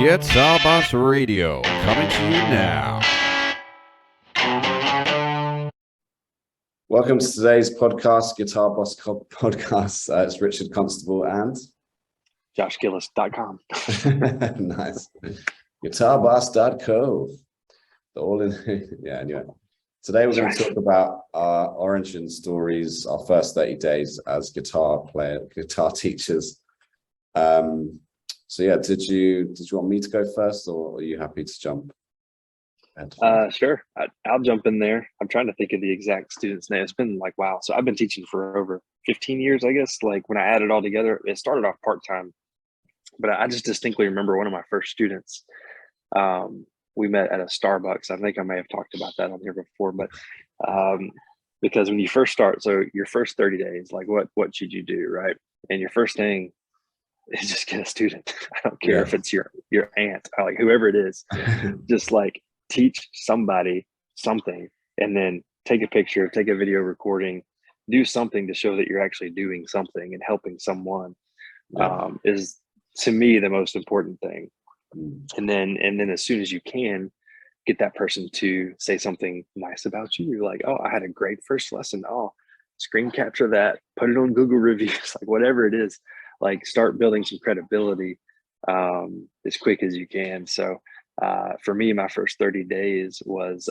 Guitar Boss Radio, coming to you now. Welcome to today's podcast, Guitar Boss Podcast. It's Richard Constable and JoshGillis.com. Nice. Guitarboss.co. All in. Yeah, anyway. Today we're going to talk about our origin stories, our first 30 days as guitar teachers. So yeah, did you want me to go first, or are you happy to jump? Sure. I'll jump in there. I'm trying to think of the exact student's name. It's been like, wow. So I've been teaching for over 15 years, I guess. Like when I add it all together, it started off part-time, but I just distinctly remember one of my first students. We met at a Starbucks. I think I may have talked about that on here before, but because when you first start, so your first 30 days, like what should you do, right? And your first thing is just get a student. I don't care if it's your aunt, like whoever it is, just like teach somebody something, and then take a picture, take a video recording, do something to show that you're actually doing something and helping someone. Is to me the most important thing. And then as soon as you can, get that person to say something nice about you. You're like, oh, I had a great first lesson. Oh, screen capture that, put it on Google reviews, like whatever it is, like start building some credibility as quick as you can. So for me, my first 30 days was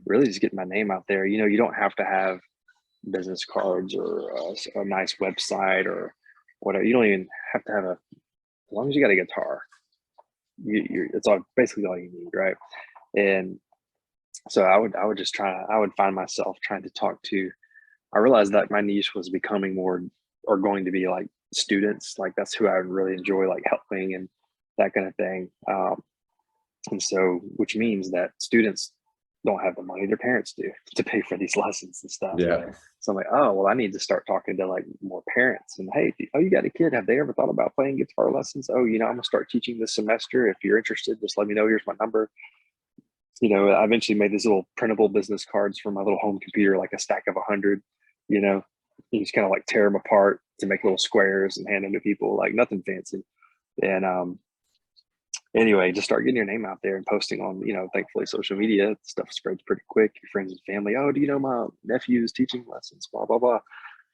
really just getting my name out there. You know, you don't have to have business cards or a nice website or whatever. You don't even have to have as long as you got a guitar, it's all basically all you need, right? And so I would just I would find myself trying to talk to. I realized that my niche was becoming more, or going to be, like students. Like that's who I would really enjoy, like helping and that kind of thing. And so, which means that students don't have the money their parents do to pay for these lessons and stuff. Yeah. So I'm like, oh, well, I need to start talking to like more parents. And hey, oh, you got a kid? Have they ever thought about playing guitar lessons? Oh, you know, I'm gonna start teaching this semester. If you're interested, just let me know. Here's my number. You know, I eventually made these little printable business cards for my little home computer, like a stack of 100. You know, you just kind of like tear them apart to make little squares and hand them to people, like nothing fancy. And anyway, just start getting your name out there and posting on, you know, thankfully social media stuff spreads pretty quick. Your friends and family, oh, do you know my nephew's teaching lessons, blah, blah, blah.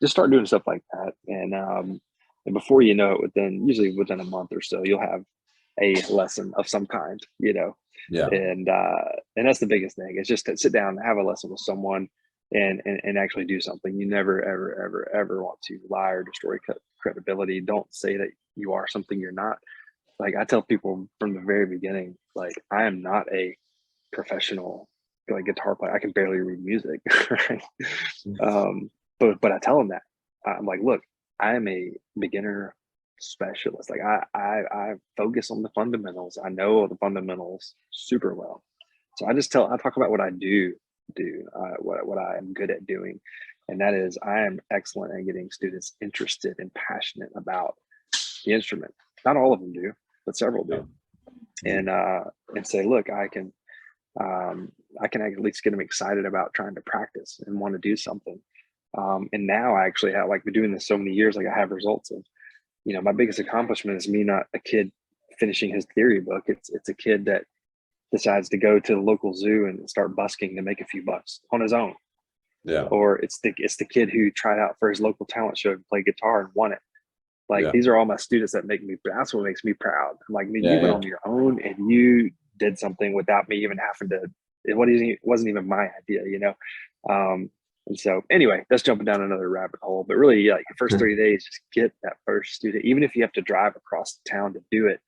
Just start doing stuff like that. And before you know it, usually within a month or so, you'll have a lesson of some kind, you know. Yeah. And that's the biggest thing. It's just to sit down and have a lesson with someone and actually do something. You never, ever, ever, ever want to lie or destroy credibility. Don't say that you are something you're not. Like I tell people from the very beginning, like I am not a professional like guitar player. I can barely read music, right? But I tell them that I'm like, look, I am a beginner specialist. Like I focus on the fundamentals. I know the fundamentals super well. So I talk about what I do, what I am good at doing, and that is I am excellent at getting students interested and passionate about the instrument. Not all of them do, but several do. And say, look, I can at least get them excited about trying to practice and want to do something. And now I actually have, like, been doing this so many years, like I have results of, you know, my biggest accomplishment is me, not a kid finishing his theory book. It's a kid that decides to go to the local zoo and start busking to make a few bucks on his own. Yeah. Or it's the kid who tried out for his local talent show and played guitar and won it. Like these are all my students that make me, that's what makes me proud. Like you went on your own and you did something without me even having to, it wasn't even my idea, you know? And so anyway, that's jumping down another rabbit hole, but really like the first 30 days, just get that first student, even if you have to drive across the town to do it.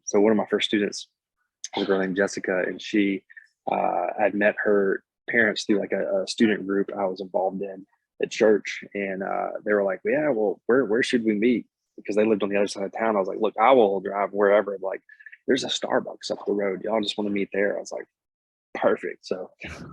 So one of my first students was a girl named Jessica, and I'd met her parents through like a student group I was involved in at church, and they were like, yeah, well, where should we meet? Because they lived on the other side of town. I was like, look, I will drive wherever. Like, there's a Starbucks up the road. Y'all just want to meet there? I was like, perfect. So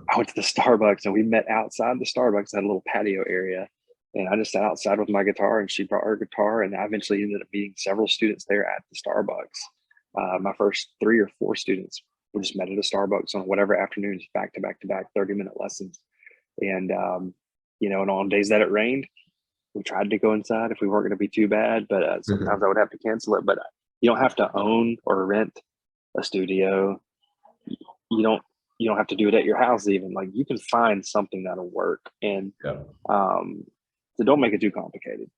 I went to the Starbucks and we met outside the Starbucks, had a little patio area, and I just sat outside with my guitar and she brought her guitar, and I eventually ended up meeting several students there at the Starbucks. My first 3 or 4 students, we just met at a Starbucks on whatever afternoons, back to back to back 30-minute lessons. And you know, and on days that it rained, we tried to go inside if we weren't going to be too bad, but sometimes I would have to cancel it. But You don't have to own or rent a studio. You don't you don't have to do it at your house even. Like you can find something that'll work. And Yeah. so don't make it too complicated,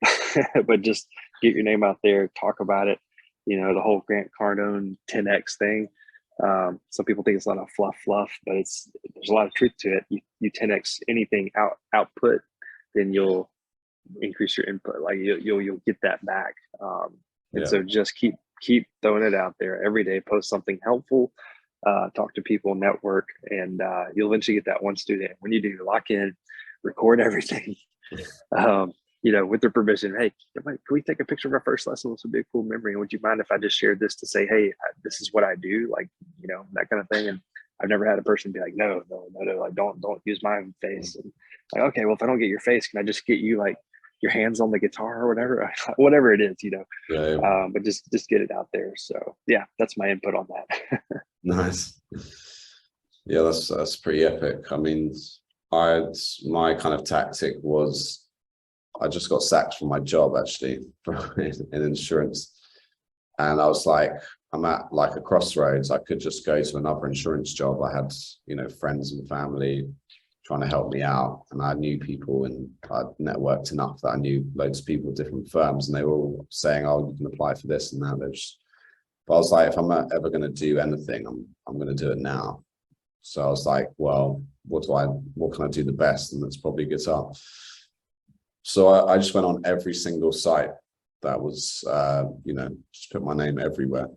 but just get your name out there, talk about it. You know, the whole Grant Cardone 10X thing. Some people think it's a lot of fluff, but there's a lot of truth to it. You 10X anything output, then you'll increase your input. Like you'll get that back. And so just keep throwing it out there every day. Post something helpful. Talk to people, network, and you'll eventually get that one student. When you do, lock in, record everything. You know, with their permission. Hey, can we take a picture of our first lesson? This would be a cool memory. And would you mind if I just shared this to say, hey, this is what I do? Like, you know, that kind of thing. And I've never had a person be like, no, like don't use my face. And like, okay, well, if I don't get your face, can I just get you like your hands on the guitar or whatever it is, you know? Yeah. But just get it out there. So yeah, that's my input on that. Nice. Yeah, that's pretty epic. I mean, my kind of tactic was, I just got sacked from my job actually in insurance. And I was like, I'm at like a crossroads. I could just go to another insurance job. I had, you know, friends and family trying to help me out. And I knew people and I'd networked enough that I knew loads of people at different firms, and they were all saying, oh, you can apply for this and that. But I was like, if I'm ever going to do anything, I'm going to do it now. So I was like, well, what can I do the best? And that's probably guitar. So I just went on every single site that was, you know, just put my name everywhere.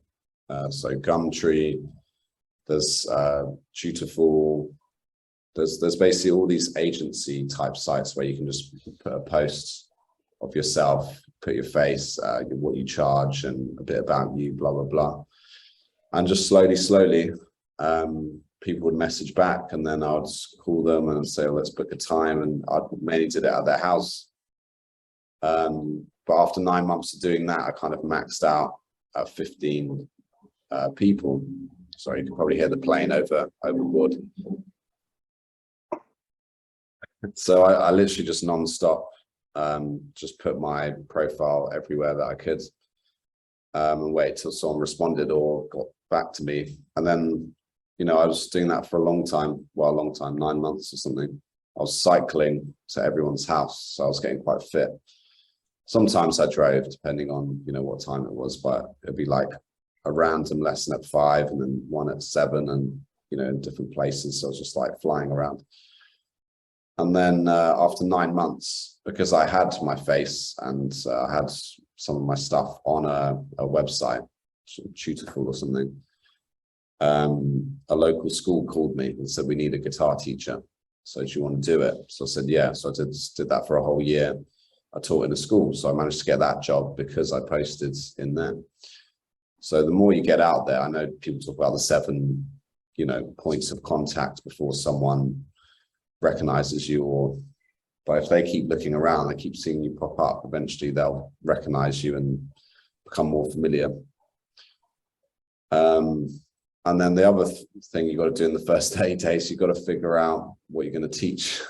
So Gumtree, there's Tutorful, there's basically all these agency type sites where you can just put a post of yourself, put your face, what you charge, and a bit about you, blah, blah, blah. And just slowly, people would message back, and then I would call them and say, let's book a time. And I mainly did it at their house. But after 9 months of doing that, I kind of maxed out at 15 people. Sorry, you can probably hear the plane overboard. So I literally just non-stop just put my profile everywhere that I could, and wait till someone responded or got back to me. And then, you know, I was doing that for a long time, 9 months or something. I was cycling to everyone's house, so I was getting quite fit. Sometimes I drove, depending on, you know, what time it was, but it'd be like a random lesson at 5 and then one at 7, and, you know, in different places. So I was just like flying around. And then after 9 months, because I had my face and I had some of my stuff on a website, Tutorful or something, a local school called me and said, we need a guitar teacher. So do you want to do it? So I said, yeah. So I did that for a whole year. I taught in a school. So I managed to get that job because I posted in there. So the more you get out there, I know people talk about the 7, you know, points of contact before someone recognizes you, but if they keep looking around, they keep seeing you pop up, eventually they'll recognize you and become more familiar. And then the other thing you got to do in the first 8 days, you've got to figure out what you're going to teach.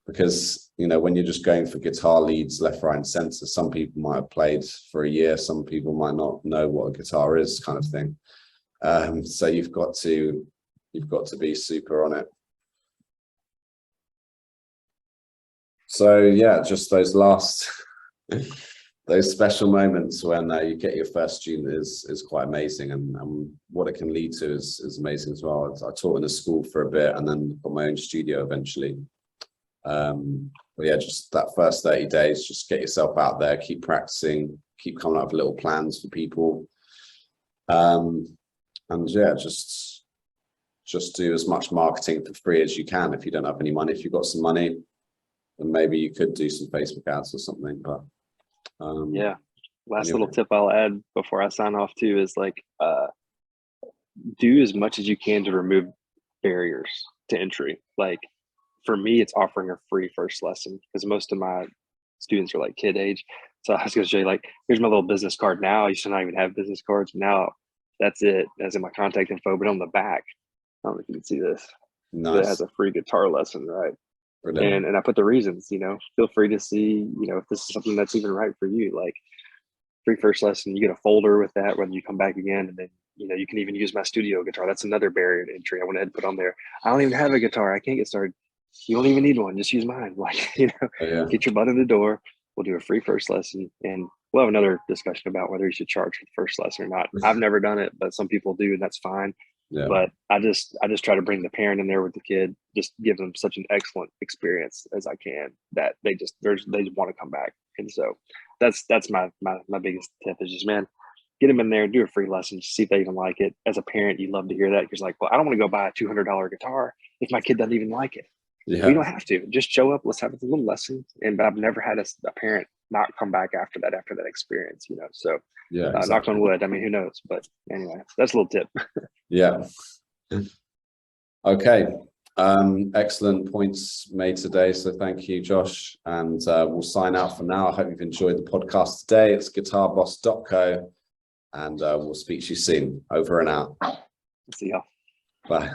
Because, you know, when you're just going for guitar leads left, right, and center, some people might have played for a year, some people might not know what a guitar is, kind of thing. So you've got to be super on it. So yeah, just those last those special moments when you get your first student is quite amazing, and what it can lead to is amazing as well. I taught in a school for a bit and then got my own studio eventually. But yeah, just that first 30 days, just get yourself out there, keep practicing, keep coming up with little plans for people. And yeah, just do as much marketing for free as you can. If you don't have any money, if you've got some money, then maybe you could do some Facebook ads or something. But yeah, last anyway. little tip I'll add before I sign off too is like do as much as you can to remove barriers to entry. Like for me, it's offering a free first lesson because most of my students are like kid age. So I was going to show you, like, here's my little business card now. I used to not even have business cards. Now that's it. That's in my contact info. But on the back, I don't know if you can see this. Nice. It has a free guitar lesson, right? Brilliant. And I put the reasons, you know, feel free to see, you know, if this is something that's even right for you. Like free first lesson. You get a folder with that when you come back again, and then you can even use my studio guitar. That's another barrier to entry I went ahead and put on there. I don't even have a guitar. I can't get started. You don't even need one. Just use mine. Like, Yeah. get your butt in the door. We'll do a free first lesson, and we'll have another discussion about whether you should charge for the first lesson or not. I've never done it, but some people do, and that's fine. Yeah. But I just try to bring the parent in there with the kid, just give them such an excellent experience as I can, that they want to come back. And so that's my biggest tip is just, man, get them in there, do a free lesson, see if they even like it. As a parent, you love to hear that, because like, well, I don't want to go buy a $200 guitar if my kid doesn't even like it. Yeah. We don't have to. Just show up. Let's have a little lesson. And I've never had a parent not come back after that experience, So Yeah. Exactly. knock on wood. I mean, who knows? But anyway, that's a little tip. Yeah. Okay. Excellent points made today. So thank you, Josh. And we'll sign out for now. I hope you've enjoyed the podcast today. It's guitarboss.co, and we'll speak to you soon. Over and out. See y'all. Bye.